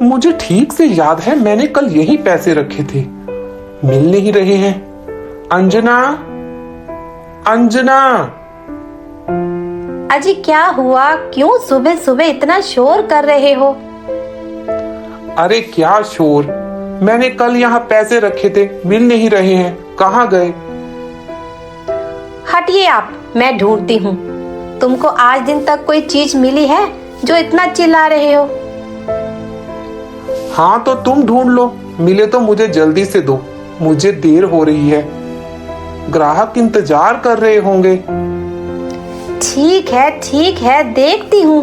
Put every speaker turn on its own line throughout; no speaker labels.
मुझे ठीक से याद है मैंने कल यही पैसे रखे थे, मिल नहीं रहे हैं। अंजना, अंजना।
अजी क्या हुआ? क्यों सुबह सुबह इतना शोर कर रहे हो?
अरे क्या शोर, मैंने कल यहाँ पैसे रखे थे, मिल नहीं रहे हैं, कहाँ गए?
हटिए आप, मैं ढूंढती हूँ। तुमको आज दिन तक कोई चीज मिली है जो इतना चिल्ला रहे हो?
हाँ तो तुम ढूंढ लो, मिले तो मुझे जल्दी से दो, मुझे देर हो रही है, ग्राहक इंतजार कर रहे होंगे।
ठीक है, देखती हूँ।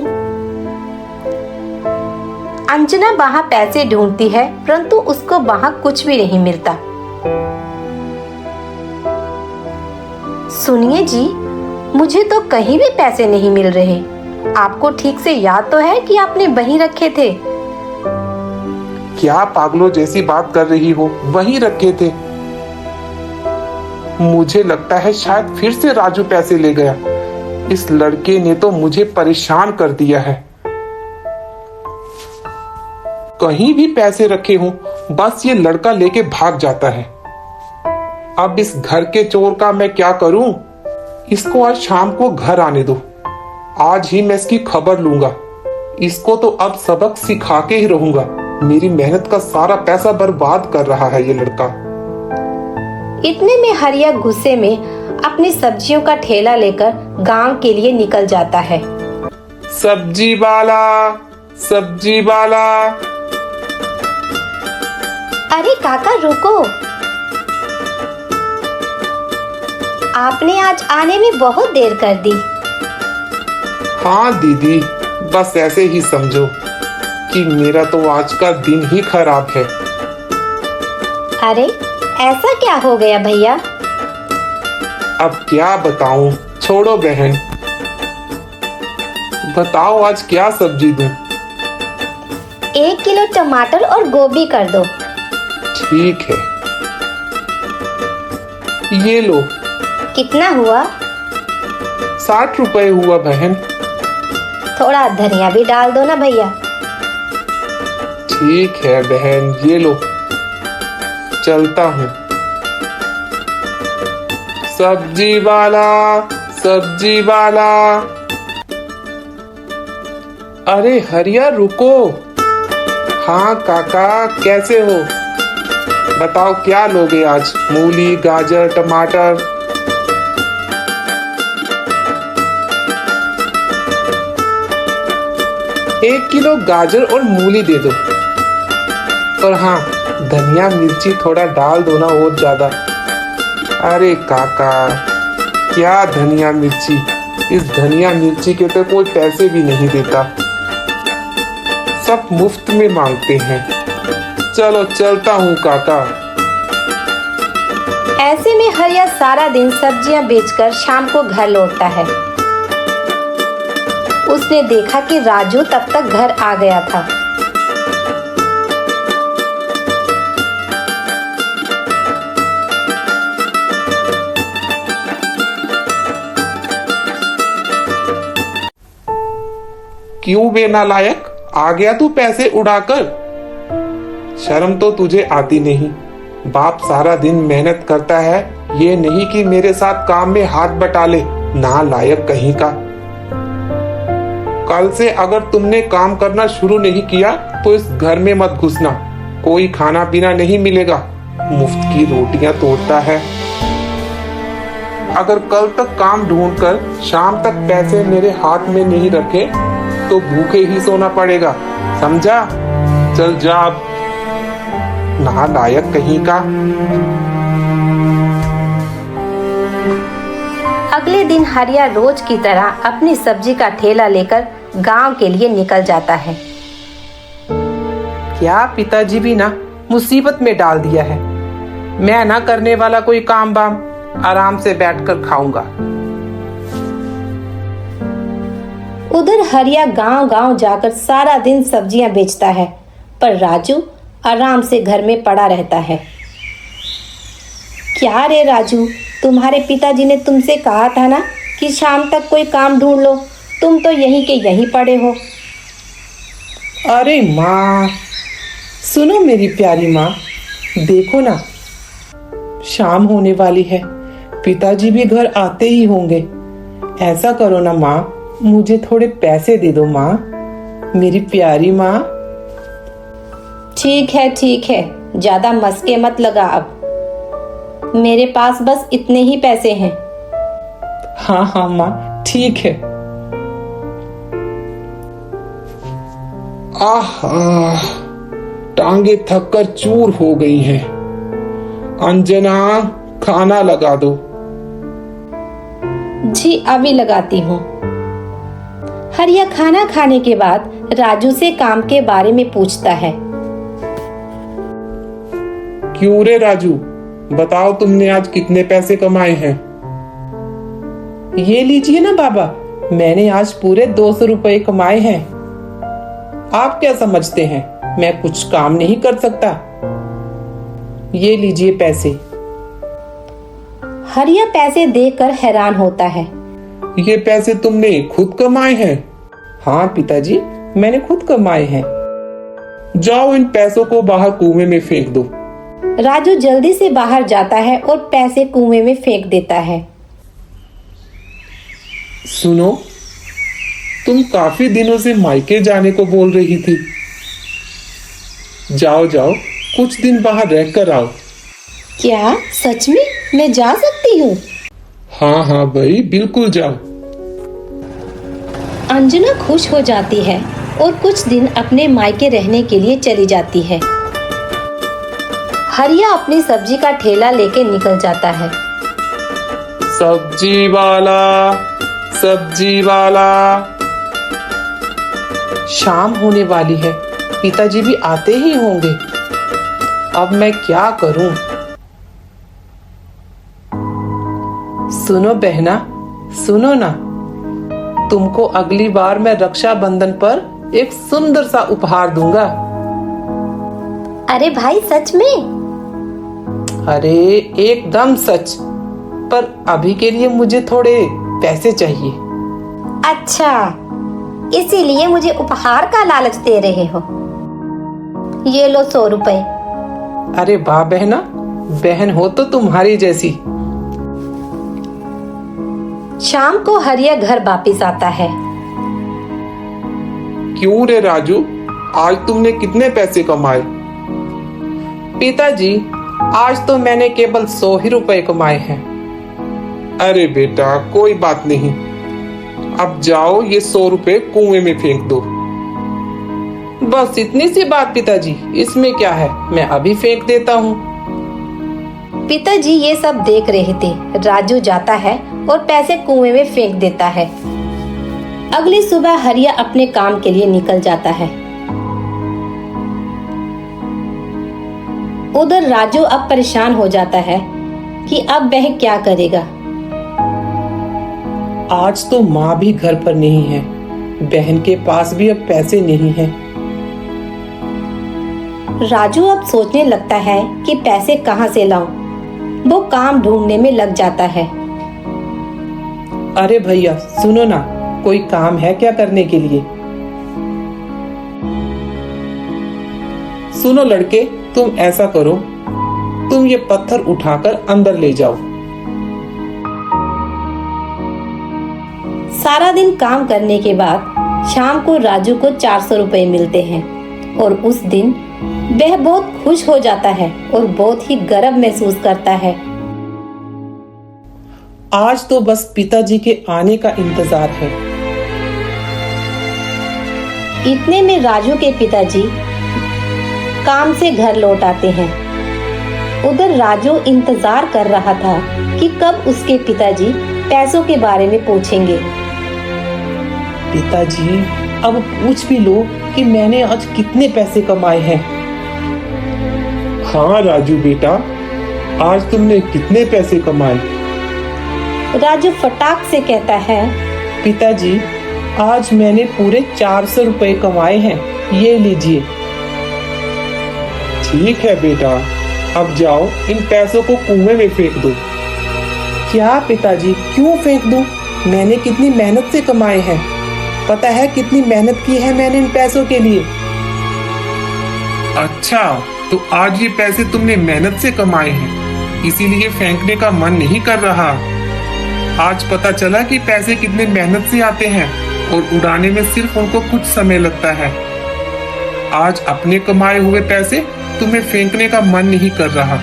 अंजना वहाँ पैसे ढूंढती है, परंतु उसको वहाँ कुछ भी नहीं मिलता। सुनिए जी, मुझे तो कहीं भी पैसे नहीं मिल रहे। आपको ठीक से याद तो है कि आपने वहीं रखे थे?
क्या पागलों जैसी बात कर रही हो, वहीं रखे थे। मुझे लगता है शायद फिर से राजू पैसे ले गया। इस लड़के ने तो मुझे परेशान कर दिया है। कहीं भी पैसे रखे हों, बस ये लड़का लेके भाग जाता है। अब इस घर के चोर का मैं क्या करूं? इसको आज शाम को घर आने दो, आज ही मैं इसकी खबर लूंगा। इसको तो अब सबक सिखा के ही रहूंगा। मेरी मेहनत का सारा पैसा बर्बाद कर रहा है ये लड़का।
इतने में हरिया गुस्से में अपनी सब्जियों का ठेला लेकर गांव के लिए निकल जाता है।
सब्जी वाला, सब्जी वाला।
अरे काका रुको, आपने आज आने में बहुत देर कर दी।
हाँ दीदी, बस ऐसे ही समझो कि मेरा तो आज का दिन ही खराब है।
अरे ऐसा क्या हो गया भैया?
अब क्या बताऊं, छोड़ो बहन। बताओ आज क्या सब्जी दूं?
1 किलो टमाटर और गोभी कर दो।
ठीक है, ये लो।
कितना हुआ?
60 रुपए हुआ बहन।
थोड़ा धनिया भी डाल दो ना भैया।
ठीक है बहन, ये लो, चलता हूँ। सब्जी वाला, सब्जी वाला। अरे हरिया रुको। हाँ काका, कैसे हो? बताओ क्या लोगे आज? मूली, गाजर, टमाटर? 1 किलो गाजर और मूली दे दो। और हाँ, धनिया मिर्ची थोड़ा डाल दो ना, और ज्यादा। अरे काका, क्या धनिया मिर्ची, इस धनिया मिर्ची के तो कोई पैसे भी नहीं देता, सब मुफ्त में मांगते हैं। चलो चलता हूँ काका।
ऐसे में हरिया सारा दिन सब्जियां बेचकर शाम को घर लौटता है। उसने देखा कि राजू तब तक घर आ गया था।
क्यों बे नालायक, आ गया तू पैसे उड़ाकर? शर्म तो तुझे आती नहीं। बाप सारा दिन मेहनत करता है, ये नहीं कि मेरे साथ काम में हाथ बटा ले। नालायक कहीं का। कल से अगर तुमने काम करना शुरू नहीं किया तो इस घर में मत घुसना। कोई खाना पीना नहीं मिलेगा, मुफ्त की रोटियां तोड़ता है। अगर कल तक काम ढूंढकर शाम तक पैसे मेरे हाथ में नहीं रखे तो भूखे ही सोना पड़ेगा, समझा? चल जा अब, नालायक कहीं का।
अगले दिन हरिया रोज की तरह अपनी सब्जी का ठेला लेकर गांव के लिए निकल जाता है।
क्या पिताजी भी ना मुसीबत में डाल दिया है। मैं ना करने वाला कोई काम बाम, आराम से बैठकर खाऊंगा।
उधर हरिया गांव-गांव जाकर सारा दिन सब्जियां बेचता है, पर राजू आराम से घर में पड़ा रहता है। क्या रे राजू, तुम्हारे पिताजी ने तुमसे कहा था ना कि शाम तक कोई काम ढूंढ लो, तुम तो यहीं के यहीं पड़े हो।
अरे माँ, सुनो मेरी प्यारी माँ, देखो ना, शाम होने वाली है, पिताजी भी घर आते ही होंगे। ऐसा करो ना माँ, मुझे थोड़े पैसे दे दो माँ, मेरी प्यारी माँ।
ठीक है, ज्यादा मस्के मत लगा अब। मेरे पास बस इतने ही पैसे हैं।
हाँ माँ, ठीक है। टांगे थक कर चूर हो गई हैं। अंजना, खाना लगा दो।
जी अभी लगाती हूँ। हरिया खाना खाने के बाद राजू से काम के बारे में पूछता है।
क्यों रे राजू, बताओ तुमने आज कितने पैसे कमाए हैं? ये लीजिए ना बाबा, मैंने आज पूरे 200 रुपए कमाए हैं। आप क्या समझते हैं मैं कुछ काम नहीं कर सकता? ये लीजिए पैसे।
हरिया पैसे देकर हैरान होता है।
ये पैसे तुमने खुद कमाए हैं? हाँ पिताजी, मैंने खुद कमाए हैं। जाओ इन पैसों को बाहर कुएं में फेंक दो।
राजू जल्दी से बाहर जाता है और पैसे कुएं में फेंक देता है।
सुनो, तुम काफी दिनों से मायके जाने को बोल रही थी। जाओ कुछ दिन बाहर रह कर आओ।
क्या सच में मैं जा सकती हूँ?
हाँ भाई, बिल्कुल जाओ।
अंजना खुश हो जाती है और कुछ दिन अपने मायके रहने के लिए चली जाती है। हरिया अपनी सब्जी का ठेला लेके निकल जाता है।
सब्जी वाला। शाम होने वाली है, पिताजी भी आते ही होंगे। अब मैं क्या करूं? सुनो बहना, सुनो ना, तुमको अगली बार मैं रक्षाबंधन पर एक सुंदर सा उपहार दूंगा।
अरे भाई सच में?
अरे एकदम सच, पर अभी के लिए मुझे थोड़े पैसे चाहिए।
अच्छा, इसीलिए मुझे उपहार का लालच दे रहे हो। ये लो 100 रुपए।
अरे वाह बहना, बहन हो तो तुम्हारी जैसी।
शाम को हरिया घर वापिस आता है।
क्यों रे राजू, आज तुमने कितने पैसे कमाए? पिताजी, आज तो मैंने केवल 100 ही रुपए कमाए हैं। अरे बेटा, कोई बात नहीं। अब जाओ, ये 100 रुपए कुएं में फेंक दो। बस इतनी सी बात पिताजी, इसमें क्या है, मैं अभी फेंक देता हूँ।
पिताजी ये सब देख रहे थे। राजू जाता है और पैसे कुएं में फेंक देता है। अगली सुबह हरिया अपने काम के लिए निकल जाता है। उधर राजू अब परेशान हो जाता है कि अब वह क्या करेगा।
आज तो माँ भी घर पर नहीं है, बहन के पास भी अब पैसे नहीं हैं।
राजू अब सोचने लगता है कि पैसे कहाँ से लाऊं। वो काम ढूंढने में लग जाता है।
अरे भैया सुनो ना, कोई काम है क्या करने के लिए? सुनो लड़के, तुम ऐसा करो, तुम ये पत्थर उठाकर अंदर ले जाओ।
सारा दिन काम करने के बाद शाम को राजू को 400 रुपए मिलते हैं और उस दिन वह बहुत खुश हो जाता है और बहुत ही गर्व महसूस करता है।
आज तो बस पिताजी के आने का इंतजार है।
इतने में राजू के पिताजी काम से घर लौट आते हैं। उधर राजू इंतजार कर रहा था कि कब उसके पिताजी पैसों के बारे में पूछेंगे।
पिताजी, अब पूछ भी लो कि मैंने आज कितने पैसे कमाए हैं। हाँ राजू बेटा, आज तुमने कितने पैसे कमाए?
राजू फटाक से कहता है,
पिताजी, आज मैंने पूरे 400 रुपए कमाए हैं, ये लीजिए। ठीक है बेटा, अब जाओ इन पैसों को कुएं में फेंक दो। क्या पिताजी, क्यों फेंक दूं? मैंने कितनी मेहनत से कमाए हैं, पता है कितनी मेहनत की है मैंने इन पैसों के लिए। अच्छा, तो आज ये पैसे तुमने मेहनत से कमाए हैं, इसीलिए फेंकने का मन नहीं कर रहा। आज पता चला कि पैसे कितने मेहनत से आते हैं और उड़ाने में सिर्फ उनको कुछ समय लगता है। आज अपने कमाए हुए पैसे तुम्हें फेंकने का मन नहीं कर रहा।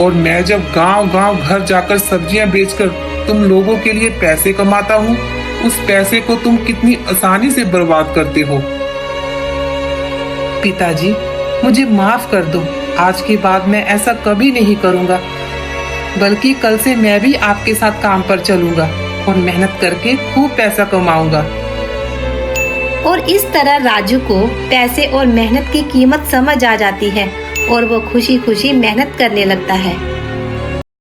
और मैं जब गांव-गांव घर जाकर सब्जियां बेचकर तुम लोगों के लिए पैसे कमाता हूँ, उस पैसे को तुम कितनी आसानी से बर्बाद करते हो।
पिताजी, मुझे माफ कर दो। आज के बाद मैं ऐसा कभी नहीं करूँगा, बल्कि कल से मैं भी आपके साथ काम पर चलूँगा और मेहनत करके खूब पैसा कमाऊँगा।
और इस तरह राजू को पैसे और मेहनत की कीमत समझ आ जाती है और वो खुशी खुशी मेहनत करने लगता है।